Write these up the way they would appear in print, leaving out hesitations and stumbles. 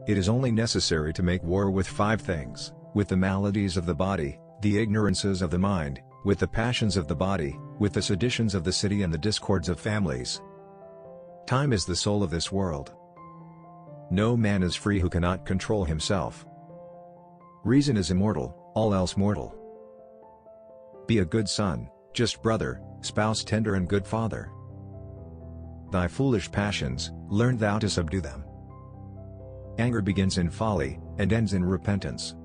It is only necessary to make war with 5 things, with the maladies of the body, the ignorances of the mind, with the passions of the body, with the seditions of the city and the discords of families. Time is the soul of this world. No man is free who cannot control himself. Reason is immortal, all else mortal. Be a good son, just brother, spouse tender and good father. Thy foolish passions, learn thou to subdue them. Anger begins in folly, and ends in repentance.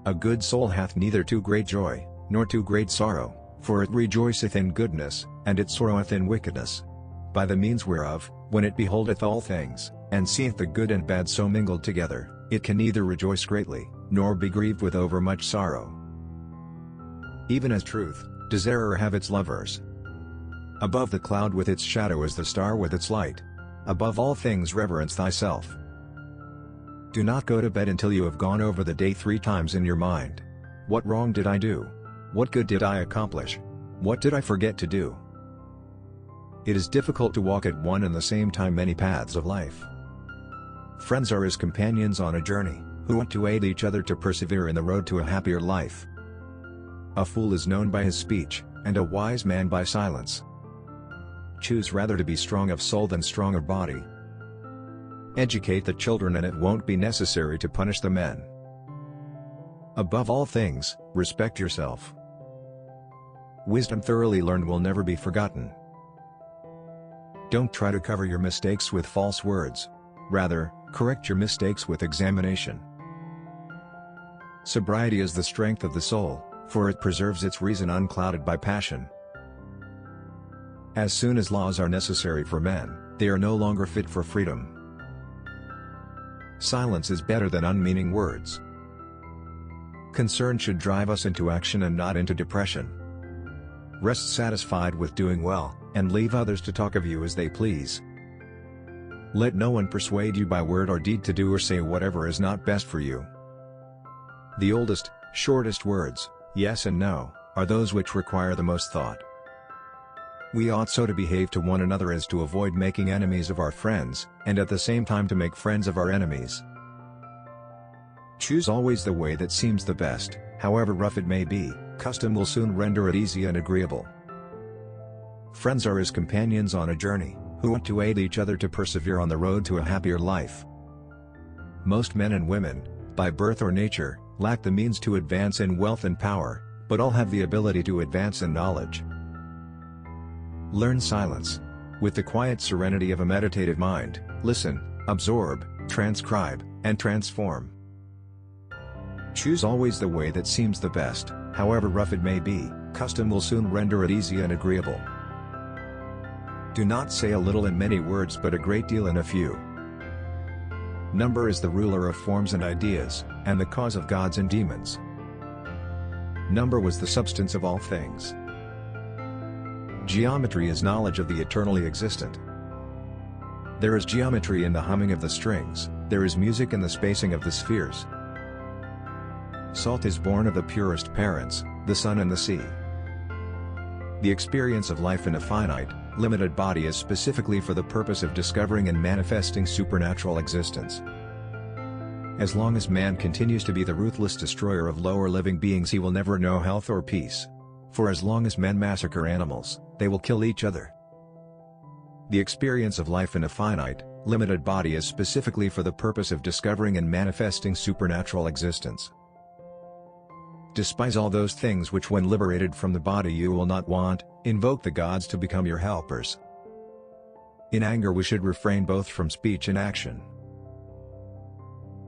A good soul hath neither too great joy, nor too great sorrow, for it rejoiceth in goodness, and it sorroweth in wickedness. By the means whereof, when it beholdeth all things, and seeth the good and bad so mingled together, it can neither rejoice greatly, nor be grieved with overmuch sorrow. Even as truth, does error have its lovers. Above the cloud with its shadow is the star with its light. Above all things reverence thyself. Do not go to bed until you have gone over the day 3 times in your mind. What wrong did I do? What good did I accomplish? What did I forget to do? It is difficult to walk at one and the same time many paths of life. Friends are as companions on a journey, who want to aid each other to persevere in the road to a happier life. A fool is known by his speech, and a wise man by silence. Choose rather to be strong of soul than strong of body. Educate the children and it won't be necessary to punish the men. Above all things, respect yourself. Wisdom thoroughly learned will never be forgotten. Don't try to cover your mistakes with false words. Rather, correct your mistakes with examination. Sobriety is the strength of the soul, for it preserves its reason unclouded by passion. As soon as laws are necessary for men, they are no longer fit for freedom. Silence is better than unmeaning words. Concern should drive us into action and not into depression. Rest satisfied with doing well, and leave others to talk of you as they please. Let no one persuade you by word or deed to do or say whatever is not best for you. The oldest, shortest words, yes and no, are those which require the most thought. We ought so to behave to one another as to avoid making enemies of our friends, and at the same time to make friends of our enemies. Choose always the way that seems the best, however rough it may be, custom will soon render it easy and agreeable. Friends are as companions on a journey, who want to aid each other to persevere on the road to a happier life. Most men and women, by birth or nature, lack the means to advance in wealth and power, but all have the ability to advance in knowledge. Learn silence. With the quiet serenity of a meditative mind, listen, absorb, transcribe, and transform. Choose always the way that seems the best, however rough it may be, custom will soon render it easy and agreeable. Do not say a little in many words but a great deal in a few. Number is the ruler of forms and ideas, and the cause of gods and demons. Number was the substance of all things. Geometry is knowledge of the eternally existent. There is geometry in the humming of the strings, there is music in the spacing of the spheres. Salt is born of the purest parents, the sun and the sea. The experience of life in a finite, limited body is specifically for the purpose of discovering and manifesting supernatural existence. As long as man continues to be the ruthless destroyer of lower living beings, he will never know health or peace. For as long as men massacre animals, they will kill each other. The experience of life in a finite, limited body is specifically for the purpose of discovering and manifesting supernatural existence. Despise all those things which when liberated from the body you will not want, invoke the gods to become your helpers. In anger we should refrain both from speech and action.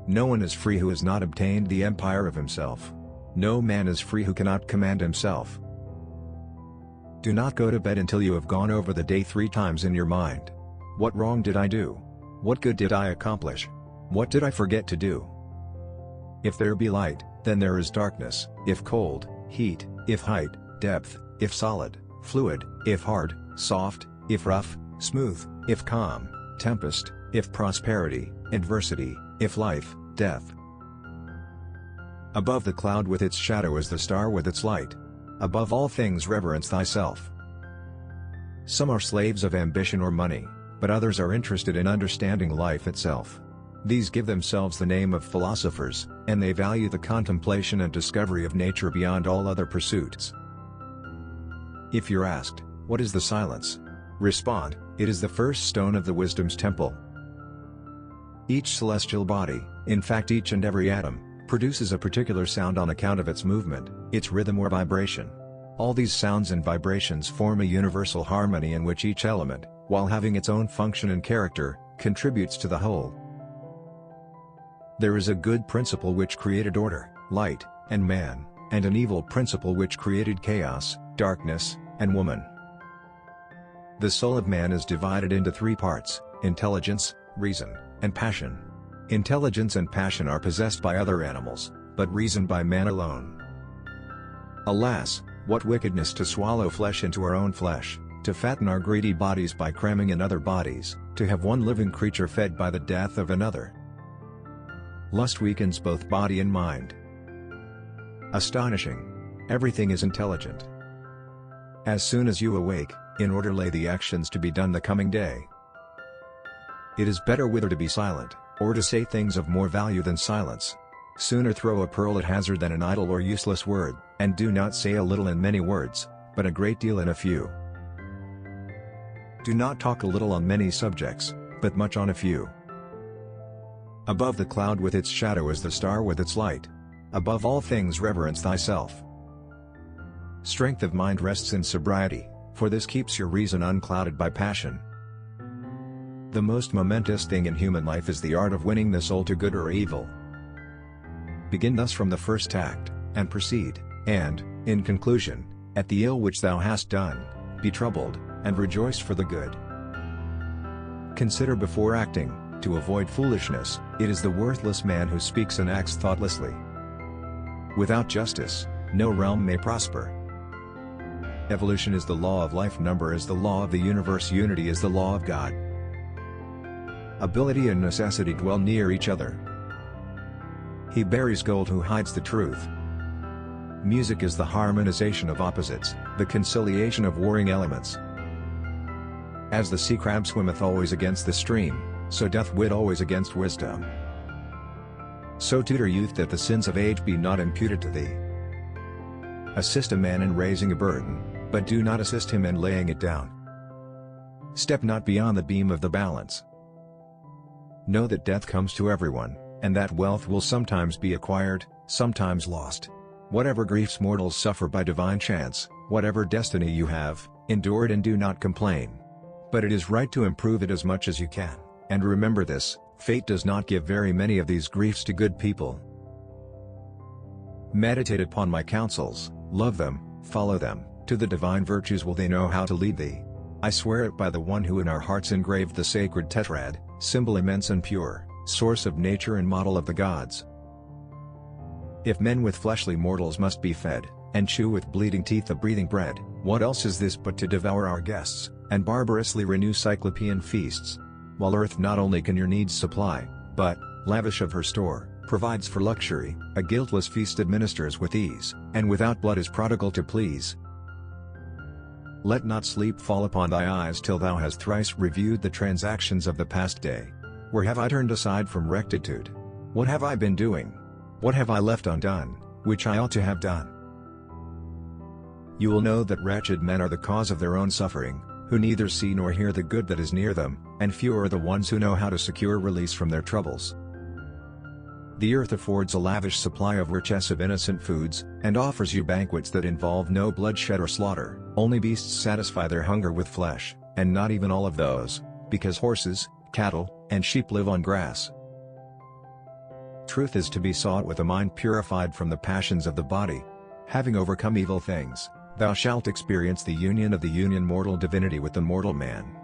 No one is free who has not obtained the empire of himself. No man is free who cannot command himself. Do not go to bed until you have gone over the day 3 times in your mind. What wrong did I do? What good did I accomplish? What did I forget to do? If there be light, then there is darkness, if cold, heat, if height, depth, if solid, fluid, if hard, soft, if rough, smooth, if calm, tempest, if prosperity, adversity, if life, death. Above the cloud with its shadow is the star with its light. Above all things reverence thyself. Some are slaves of ambition or money, but others are interested in understanding life itself. These give themselves the name of philosophers, and they value the contemplation and discovery of nature beyond all other pursuits. If you're asked, what is the silence? Respond, it is the first stone of the wisdom's temple. Each celestial body, in fact each and every atom, produces a particular sound on account of its movement, its rhythm or vibration. All these sounds and vibrations form a universal harmony in which each element, while having its own function and character, contributes to the whole. There is a good principle which created order, light, and man, and an evil principle which created chaos, darkness, and woman. The soul of man is divided into three parts: intelligence, reason, and passion. Intelligence and passion are possessed by other animals, but reason by man alone. Alas, what wickedness to swallow flesh into our own flesh, to fatten our greedy bodies by cramming in other bodies, to have one living creature fed by the death of another. Lust weakens both body and mind. Astonishing. Everything is intelligent. As soon as you awake, in order lay the actions to be done the coming day. It is better whether to be silent, or to say things of more value than silence. Sooner throw a pearl at hazard than an idle or useless word, and do not say a little in many words, but a great deal in a few. Do not talk a little on many subjects, but much on a few. Above the cloud with its shadow is the star with its light. Above all things reverence thyself. Strength of mind rests in sobriety, for this keeps your reason unclouded by passion. The most momentous thing in human life is the art of winning the soul to good or evil. Begin thus from the first act, and proceed, and, in conclusion, at the ill which thou hast done, be troubled, and rejoice for the good. Consider before acting, to avoid foolishness. It is the worthless man who speaks and acts thoughtlessly. Without justice, no realm may prosper. Evolution is the law of life, number is the law of the universe, unity is the law of God. Ability and necessity dwell near each other. He buries gold who hides the truth. Music is the harmonization of opposites, the conciliation of warring elements. As the sea crab swimmeth always against the stream, so doth wit always against wisdom. So tutor youth that the sins of age be not imputed to thee. Assist a man in raising a burden, but do not assist him in laying it down. Step not beyond the beam of the balance. Know that death comes to everyone, and that wealth will sometimes be acquired, sometimes lost. Whatever griefs mortals suffer by divine chance, whatever destiny you have, endure it and do not complain. But it is right to improve it as much as you can, and remember this: fate does not give very many of these griefs to good people. Meditate upon my counsels, love them, follow them, to the divine virtues will they know how to lead thee. I swear it by the one who in our hearts engraved the sacred tetrad, symbol immense and pure, source of nature and model of the gods. If men with fleshly mortals must be fed, and chew with bleeding teeth the breathing bread, what else is this but to devour our guests, and barbarously renew cyclopean feasts? While earth not only can your needs supply, but, lavish of her store, provides for luxury, a guiltless feast administers with ease, and without blood is prodigal to please. Let not sleep fall upon thy eyes till thou hast thrice reviewed the transactions of the past day. Where have I turned aside from rectitude? What have I been doing? What have I left undone, which I ought to have done? You will know that wretched men are the cause of their own suffering, who neither see nor hear the good that is near them, and few are the ones who know how to secure release from their troubles. The earth affords a lavish supply of richesse of innocent foods, and offers you banquets that involve no bloodshed or slaughter. Only beasts satisfy their hunger with flesh, and not even all of those, because horses, cattle, and sheep live on grass. Truth is to be sought with a mind purified from the passions of the body. Having overcome evil things, thou shalt experience the union of the union mortal divinity with the mortal man.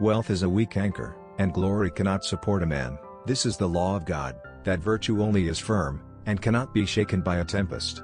Wealth is a weak anchor, and glory cannot support a man. This is the law of God, that virtue only is firm, and cannot be shaken by a tempest.